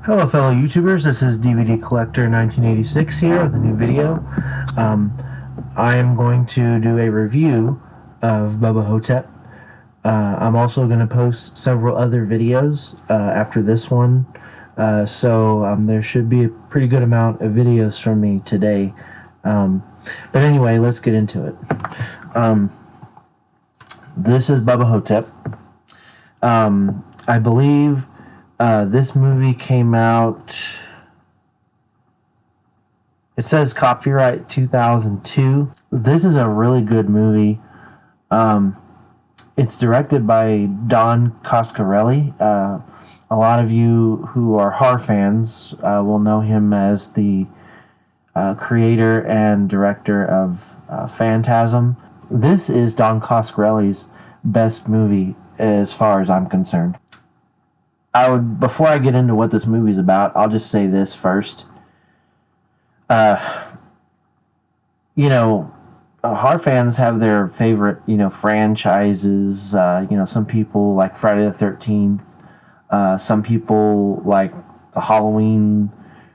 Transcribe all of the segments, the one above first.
Hello fellow YouTubers, this is DVD Collector 1986 here with a new video. I am going to do a review of Bubba Ho-Tep. I'm also going to post several other videos after this one, so there should be a pretty good amount of videos from me today. But anyway, let's get into it. This is Bubba Ho-Tep. I believe this movie came out, it says copyright 2002. This is a really good movie. It's directed by Don Coscarelli. A lot of you who are horror fans will know him as the creator and director of Phantasm. This is Don Coscarelli's best movie as far as I'm concerned. Before I get into what this movie's about, I'll just say this first. Horror fans have their favorite, franchises. Some people like Friday the 13th. Some people like the Halloween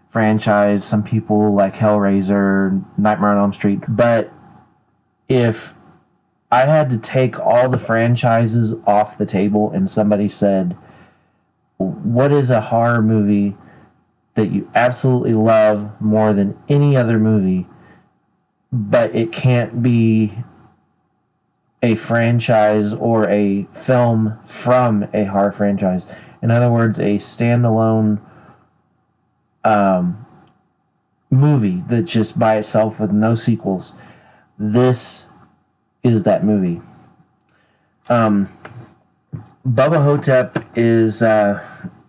franchise. Some people like Hellraiser, Nightmare on Elm Street. But if I had to take all the franchises off the table and somebody said, what is a horror movie that you absolutely love more than any other movie, but it can't be a franchise or a film from a horror franchise? In other words, a standalone movie that's just by itself with no sequels. This is that movie. Bubba Ho-Tep is a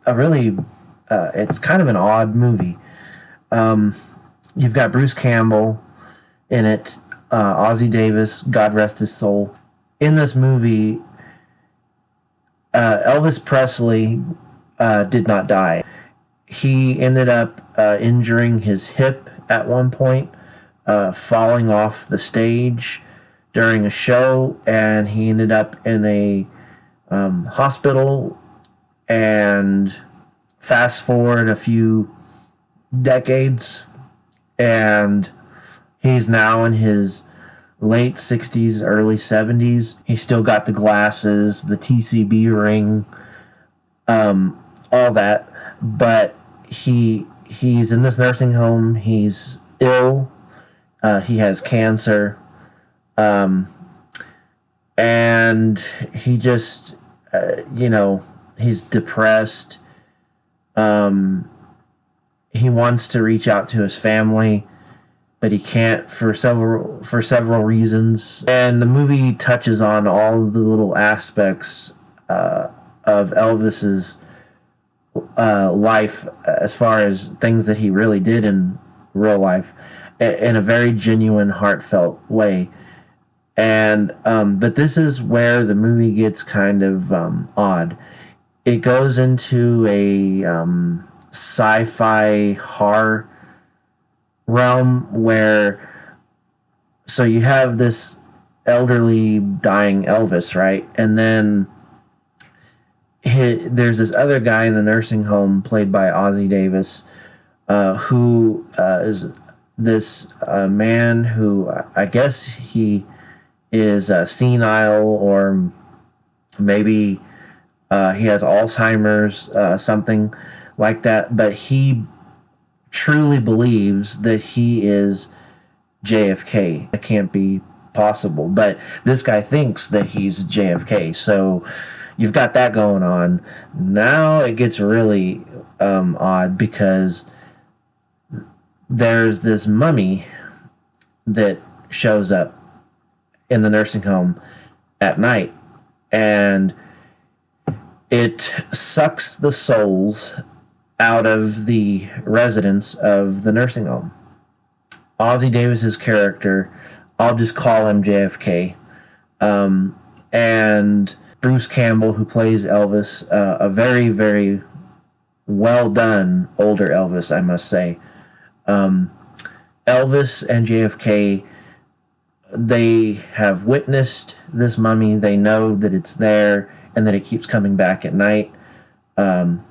really, it's kind of an odd movie. You've got Bruce Campbell in it, Ossie Davis, God rest his soul. In this movie, Elvis Presley did not die. He ended up injuring his hip at one point, falling off the stage during a show, and he ended up in a hospital. And fast forward a few decades, and he's now in his late 60s, early 70s. He's still got the glasses, the TCB ring, all that, but he's in this nursing home. He's ill. He has cancer. And he just, he's depressed. He wants to reach out to his family, but he can't for several reasons. And the movie touches on all the little aspects of Elvis's life, as far as things that he really did in real life, in a very genuine, heartfelt way. And but this is where the movie gets kind of odd. It goes into a sci-fi horror realm where, so you have this elderly dying Elvis, right? And then there's this other guy in the nursing home played by Ossie Davis, who is this man who, I guess he is senile, or maybe he has Alzheimer's, something like that, but he truly believes that he is JFK. It can't be possible, but this guy thinks that he's JFK, so you've got that going on. Now it gets really odd, because there's this mummy that shows up in the nursing home at night, and it sucks the souls out of the residents of the nursing home. Ossie Davis's character, I'll just call him JFK, and Bruce Campbell, who plays Elvis, a very, very well done older Elvis, I must say. Elvis and JFK they have witnessed this mummy. They know that it's there and that it keeps coming back at night,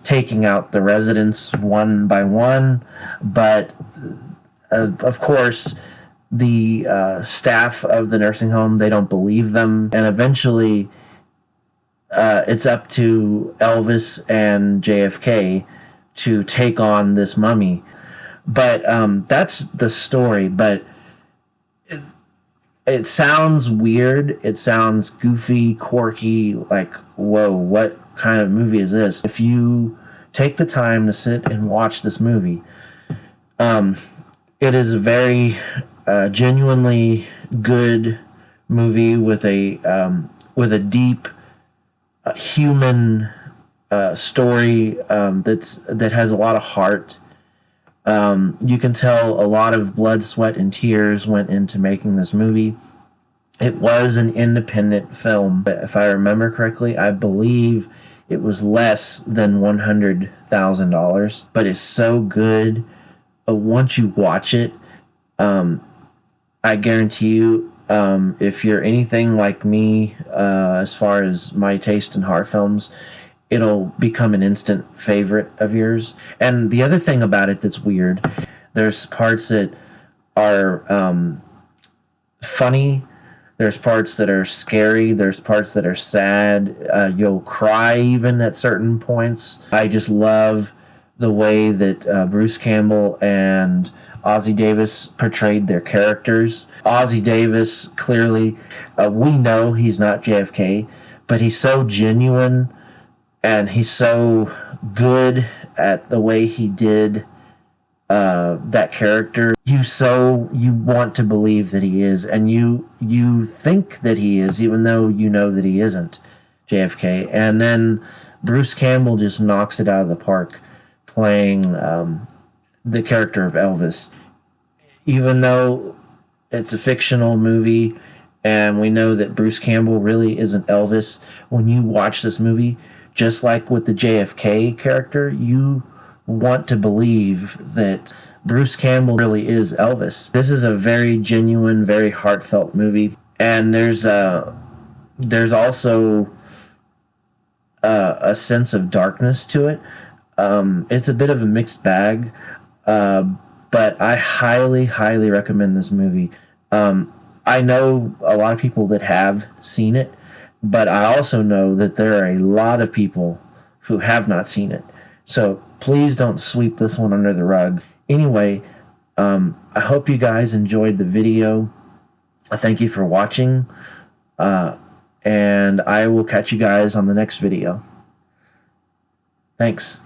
taking out the residents one by one. But of course, the staff of the nursing home, they don't believe them, and eventually it's up to Elvis and JFK to take on this mummy. But that's the story. But it sounds weird. It sounds goofy, quirky, like, whoa, what kind of movie is this? If you take the time to sit and watch this movie, it is a very genuinely good movie with a deep human story that has a lot of heart. You can tell a lot of blood, sweat, and tears went into making this movie. It was an independent film, but if I remember correctly, I believe it was less than $100,000. But it's so good. Once you watch it, I guarantee you, if you're anything like me, as far as my taste in horror films, it'll become an instant favorite of yours. And the other thing about it that's weird, there's parts that are funny, there's parts that are scary, there's parts that are sad. You'll cry even at certain points. I just love the way that Bruce Campbell and Ossie Davis portrayed their characters. Ossie Davis, clearly, we know he's not JFK, but he's so genuine and he's so good at the way he did that character. You want to believe that he is, and you think that he is, even though you know that he isn't JFK. And then Bruce Campbell just knocks it out of the park playing the character of Elvis. Even though it's a fictional movie and we know that Bruce Campbell really isn't Elvis, when you watch this movie, just like with the JFK character, you want to believe that Bruce Campbell really is Elvis. This is a very genuine, very heartfelt movie. And there's also a sense of darkness to it. It's a bit of a mixed bag, but I highly, highly recommend this movie. I know a lot of people that have seen it, but I also know that there are a lot of people who have not seen it. So please don't sweep this one under the rug. Anyway, I hope you guys enjoyed the video. Thank you for watching, and I will catch you guys on the next video. Thanks.